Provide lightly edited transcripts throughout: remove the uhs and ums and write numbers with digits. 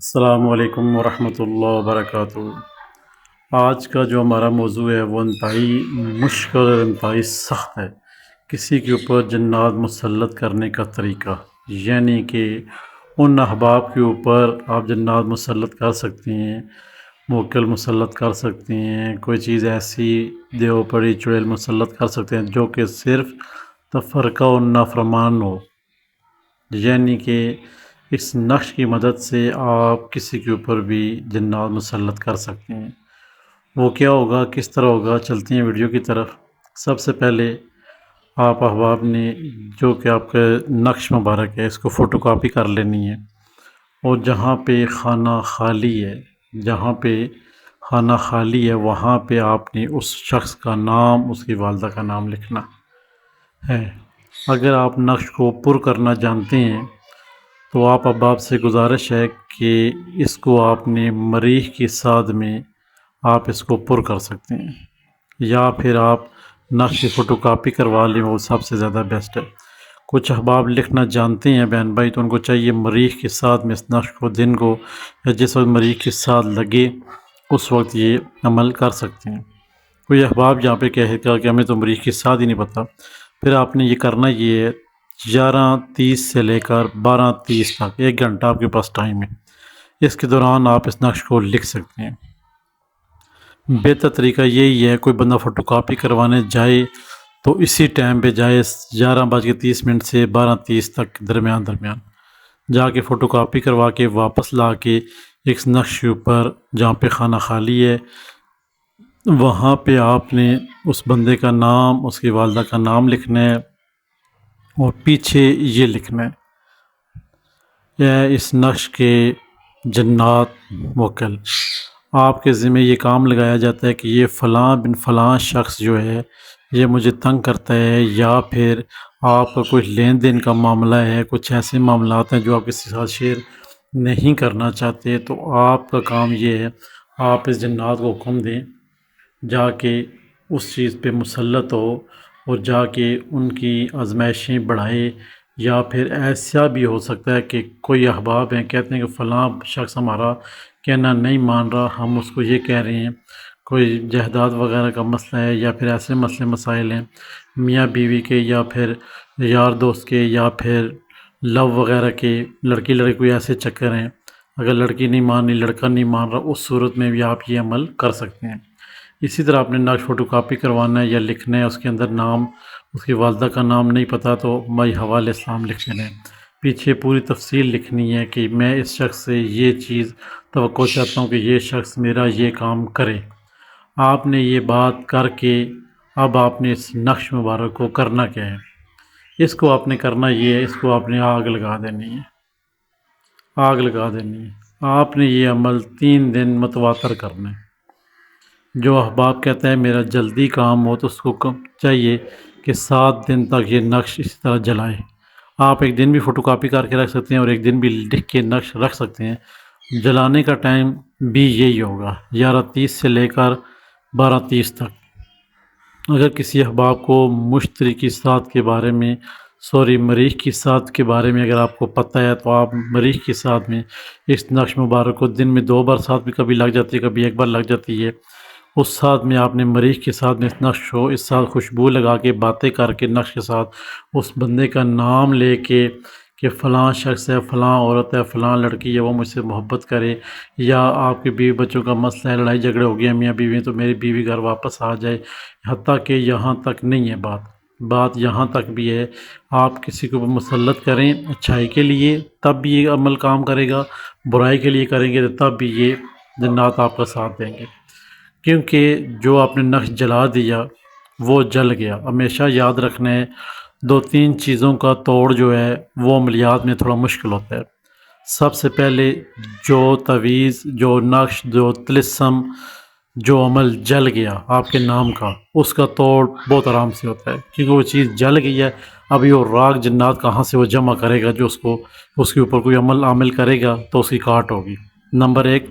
السلام علیکم ورحمۃ اللہ وبرکاتہ۔ آج کا جو ہمارا موضوع ہے وہ انتہائی مشکل اور انتہائی سخت ہے۔ کسی کے اوپر جنات مسلط کرنے کا طریقہ، یعنی کہ ان احباب کے اوپر آپ جنات مسلط کر سکتے ہیں، موکل مسلط کر سکتے ہیں، کوئی چیز ایسی دیو پڑی چڑیل مسلط کر سکتے ہیں جو کہ صرف تفرقہ و نافرمان ہو، یعنی کہ اس نقش کی مدد سے آپ کسی کے اوپر بھی جنات مسلط کر سکتے ہیں۔ وہ کیا ہوگا، کس طرح ہوگا، چلتے ہیں ویڈیو کی طرف۔ سب سے پہلے آپ احباب نے جو کہ آپ کا نقش مبارک ہے اس کو فوٹو کاپی کر لینی ہے، اور جہاں پہ خانہ خالی ہے، جہاں پہ خانہ خالی ہے وہاں پہ آپ نے اس شخص کا نام، اس کی والدہ کا نام لکھنا ہے۔ اگر آپ نقش کو پر کرنا جانتے ہیں تو آپ احباب سے گزارش ہے کہ اس کو آپ نے مریخ کی سعد میں آپ اس کو پر کر سکتے ہیں، یا پھر آپ نقش کی فوٹو کاپی کروا لیں، وہ سب سے زیادہ بیسٹ ہے۔ کچھ احباب لکھنا جانتے ہیں بہن بھائی، تو ان کو چاہیے مریخ کی سعد میں اس نقش کو دن کو، یا جس وقت مریخ کی سعد لگے اس وقت یہ عمل کر سکتے ہیں۔ کوئی احباب یہاں پہ کہے گا کہ ہمیں تو مریخ کی سعد ہی نہیں پتہ، پھر آپ نے یہ کرنا، یہ 11:30 سے لے کر 12:30 تک 1 گھنٹہ آپ کے پاس ٹائم ہے۔ اس کے دوران آپ اس نقش کو لکھ سکتے ہیں۔ بہتر طریقہ یہی ہے، کوئی بندہ فوٹو کاپی کروانے جائے تو اسی ٹائم پہ جائے، 11:30 سے 12:30 تک درمیان جا کے فوٹو کاپی کروا کے واپس لا کے ایک نقش کے اوپر جہاں پہ خانہ خالی ہے وہاں پہ آپ نے اس بندے کا نام، اس کی والدہ کا نام لکھنا ہے، اور پیچھے یہ لکھنا ہے، اس نقش کے جنات موکل۔ آپ کے ذمہ یہ کام لگایا جاتا ہے کہ یہ فلاں بن فلاں شخص جو ہے یہ مجھے تنگ کرتا ہے، یا پھر آپ کا کوئی لین دین کا معاملہ ہے، کچھ ایسے معاملات ہیں جو آپ کسی کے ساتھ شیئر نہیں کرنا چاہتے، تو آپ کا کام یہ ہے آپ اس جنات کو حکم دیں، جا کے اس چیز پہ مسلط ہو اور جا کے ان کی آزمائشیں بڑھائے۔ یا پھر ایسا بھی ہو سکتا ہے کہ کوئی احباب ہیں کہتے ہیں کہ فلاں شخص ہمارا کہنا نہیں مان رہا، ہم اس کو یہ کہہ رہے ہیں، کوئی جائیداد وغیرہ کا مسئلہ ہے، یا پھر ایسے مسئلے مسائل ہیں میاں بیوی کے، یا پھر یار دوست کے، یا پھر لو وغیرہ کے، لڑکی لڑکی کوئی ایسے چکر ہیں، اگر لڑکی نہیں مان رہی، لڑکا نہیں مان رہا، اس صورت میں بھی آپ یہ عمل کر سکتے ہیں۔ اسی طرح آپ نے نقش فوٹو کاپی کروانا ہے یا لکھنا ہے، اس کے اندر نام، اس کی والدہ کا نام نہیں پتہ تو مائی حوا علیہ السلام لکھ لینا ہے، پیچھے پوری تفصیل لکھنی ہے کہ میں اس شخص سے یہ چیز توقع چاہتا ہوں کہ یہ شخص میرا یہ کام کرے۔ آپ نے یہ بات کر کے اب آپ نے اس نقش مبارک کو کرنا کیا ہے، اس کو آپ نے کرنا یہ ہے، اس کو آپ نے آگ لگا دینی ہے، آگ لگا دینی ہے۔ آپ نے یہ عمل 3 دن متواتر کرنا ہے۔ جو احباب کہتا ہے میرا جلدی کام ہو تو اس کو چاہیے کہ 7 دن تک یہ نقش اسی طرح جلائے۔ آپ ایک دن بھی فوٹو کاپی کر کے رکھ سکتے ہیں اور ایک دن بھی لکھ کے نقش رکھ سکتے ہیں۔ جلانے کا ٹائم بھی یہی ہوگا، 11:30 سے لے کر 12:30 تک۔ اگر کسی احباب کو مشتری کی سعد کے بارے میں، مریخ کی سعد کے بارے میں اگر آپ کو پتہ ہے تو آپ مریخ کی سعد میں اس نقش مبارک کو دن میں 2 بار سعد بھی کبھی لگ جاتی ہے، کبھی 1 بار لگ جاتی ہے، اس ساتھ میں آپ نے مریخ کے ساتھ میں اس نقش کو اس ساتھ خوشبو لگا کے باتیں کر کے نقش کے ساتھ اس بندے کا نام لے کے کہ فلاں شخص ہے، فلاں عورت ہے، فلاں لڑکی ہے، وہ مجھ سے محبت کرے، یا آپ کے بیوی بچوں کا مسئلہ ہے، لڑائی جھگڑے ہو گیا میاں بیوی تو میری بیوی گھر واپس آ جائے، حتیٰ کہ یہاں تک نہیں ہے بات یہاں تک بھی ہے، آپ کسی کو مسلط کریں اچھائی کے لیے تب بھی یہ عمل کام کرے گا، برائی کے لیے کریں گے تو تب بھی یہ جنات آپ کا ساتھ دیں گے، کیونکہ جو آپ نے نقش جلا دیا وہ جل گیا۔ ہمیشہ یاد رکھنا ہے 2-3 چیزوں کا توڑ جو ہے وہ عملیات میں تھوڑا مشکل ہوتا ہے۔ سب سے پہلے جو تعویذ، جو نقش، جو طلسم، جو عمل جل گیا آپ کے نام کا، اس کا توڑ بہت آرام سے ہوتا ہے، کیونکہ وہ چیز جل گئی ہے۔ ابھی وہ راگ جنات کہاں سے وہ جمع کرے گا جو اس کے اوپر کوئی عمل کرے گا تو اس کی کاٹ ہوگی، نمبر 1۔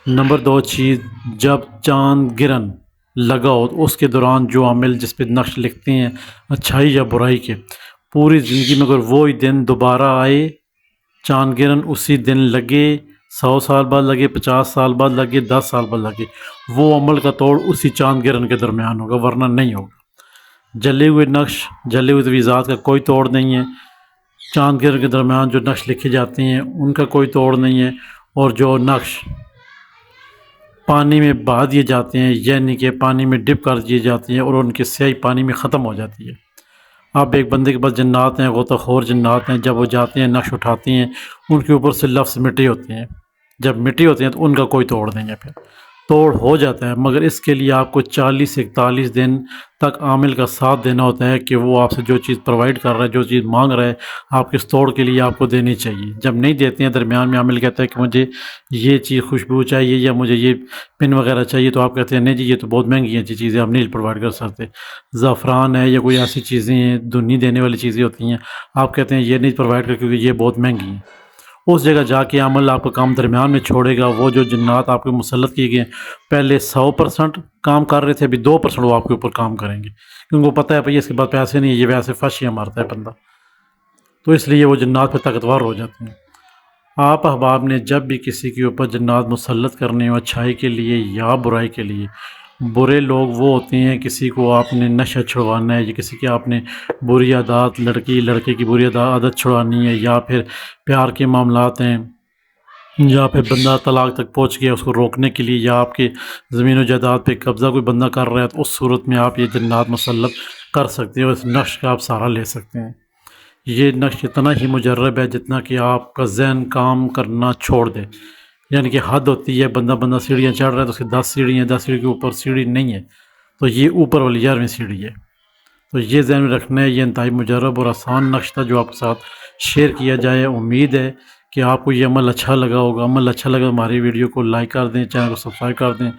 نمبر 2 چیز، جب چاند گرہن لگا ہو تو اس کے دوران جو عامل جس پہ نقش لکھتے ہیں اچھائی یا برائی کے، پوری زندگی میں اگر وہی دن دوبارہ آئے، چاند گرہن اسی دن لگے 100 سال بعد لگے، 50 سال بعد لگے، 10 سال بعد لگے، وہ عمل کا توڑ اسی چاند گرہن کے درمیان ہوگا، ورنہ نہیں ہوگا۔ جلے ہوئے نقش، جلے ہوئے تجویزات کا کوئی توڑ نہیں ہے۔ چاند گرہن کے درمیان جو نقش لکھے جاتے ہیں ان کا کوئی توڑ نہیں ہے، اور جو نقش پانی میں بہا دیے جاتے ہیں، یعنی کہ پانی میں ڈپ کر دیے جاتے ہیں اور ان کی سیاہی پانی میں ختم ہو جاتی ہے۔ اب ایک بندے کے پاس جنات ہیں، غوطہ خور جنات ہیں، جب وہ جاتے ہیں نقش اٹھاتے ہیں، ان کے اوپر سے لفظ مٹی ہوتے ہیں، جب مٹی ہوتے ہیں تو ان کا کوئی توڑ نہیں ہے، پھر توڑ ہو جاتا ہے، مگر اس کے لیے آپ کو 40 سے 41 دن تک عامل کا ساتھ دینا ہوتا ہے کہ وہ آپ سے جو چیز پرووائڈ کر رہا ہے، جو چیز مانگ رہا ہے، آپ کے اس توڑ کے لیے آپ کو دینی چاہیے۔ جب نہیں دیتے ہیں، درمیان میں عامل کہتا ہے کہ مجھے یہ چیز خوشبو چاہیے یا مجھے یہ پن وغیرہ چاہیے، تو آپ کہتے ہیں نہیں جی یہ تو بہت مہنگی ہیں چیزیں، ہم نہیں پرووائڈ کر سکتے۔ زعفران ہے یا کوئی ایسی چیزیں ہیں، دھنی دینے والی چیزیں ہوتی ہیں، آپ کہتے ہیں یہ نہیں پرووائڈ کر کیونکہ یہ بہت مہنگی ہیں۔ اس جگہ جا کے عمل آپ کا کام درمیان میں چھوڑے گا۔ وہ جو جنات آپ کو مسلط کیے گئے پہلے 100% کام کر رہے تھے، ابھی 2% وہ آپ کے اوپر کام کریں گے، کیونکہ وہ پتہ ہے بھئی اس کے بعد پیسے نہیں، یہ ویسے فاشیاں مارتا ہے بندہ، تو اس لیے وہ جنات پہ طاقتور ہو جاتے ہیں۔ آپ احباب نے جب بھی کسی کے اوپر جنات مسلط کرنے ہو، اچھائی کے لیے یا برائی کے لیے، برے لوگ وہ ہوتے ہیں، کسی کو آپ نے نشہ چھڑوانا ہے یا کسی کی آپ نے بری عادات، لڑکے کی بری عادت چھڑوانی ہے، یا پھر پیار کے معاملات ہیں، یا پھر بندہ طلاق تک پہنچ گیا، اس کو روکنے کے لیے، یا آپ کے زمین و جائیداد پہ قبضہ کوئی بندہ کر رہا ہے، تو اس صورت میں آپ یہ جنات مسلط کر سکتے ہیں اور اس نقش کا آپ سہارا لے سکتے ہیں۔ یہ نقش اتنا ہی مجرب ہے جتنا کہ آپ کا ذہن کام کرنا چھوڑ دے، یعنی کہ حد ہوتی ہے، بندہ سیڑھیاں چڑھ رہا ہے تو اس کے 10 سیڑھیاں، 10 سیڑھی کے اوپر سیڑھی نہیں ہے، تو یہ اوپر والی 11ویں سیڑھی ہے۔ تو یہ ذہن میں رکھنا ہے، یہ انتہائی مجرب اور آسان نقش تھا جو آپ کے ساتھ شیئر کیا جائے۔ امید ہے کہ آپ کو یہ عمل اچھا لگا ہوگا۔ عمل اچھا لگا ہماری ویڈیو کو لائک کر دیں، چینل کو سبسکرائب کر دیں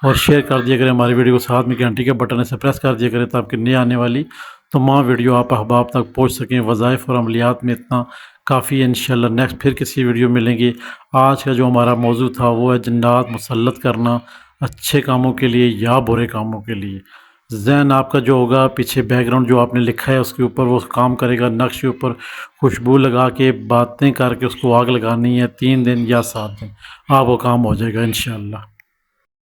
اور شیئر کر دیا کریں ہماری ویڈیو کو، ساتھ میں گھنٹی کے بٹن سے پریس کر دیا کریں تاکہ نئے آنے والی تمام ویڈیو آپ احباب تک پہنچ سکیں۔ وظائف اور عملیات میں اتنا کافی ہے، انشاءاللہ نیکسٹ پھر کسی ویڈیو ملیں گے۔ آج کا جو ہمارا موضوع تھا وہ ہے جنات مسلط کرنا، اچھے کاموں کے لیے یا برے کاموں کے لیے۔ ذہن آپ کا جو ہوگا، پیچھے بیک گراؤنڈ جو آپ نے لکھا ہے اس کے اوپر وہ کام کرے گا، نقش کے اوپر خوشبو لگا کے باتیں کر کے اس کو آگ لگانی ہے، 3 دن یا 7 دن آپ وہ کام ہو جائے گا انشاءاللہ۔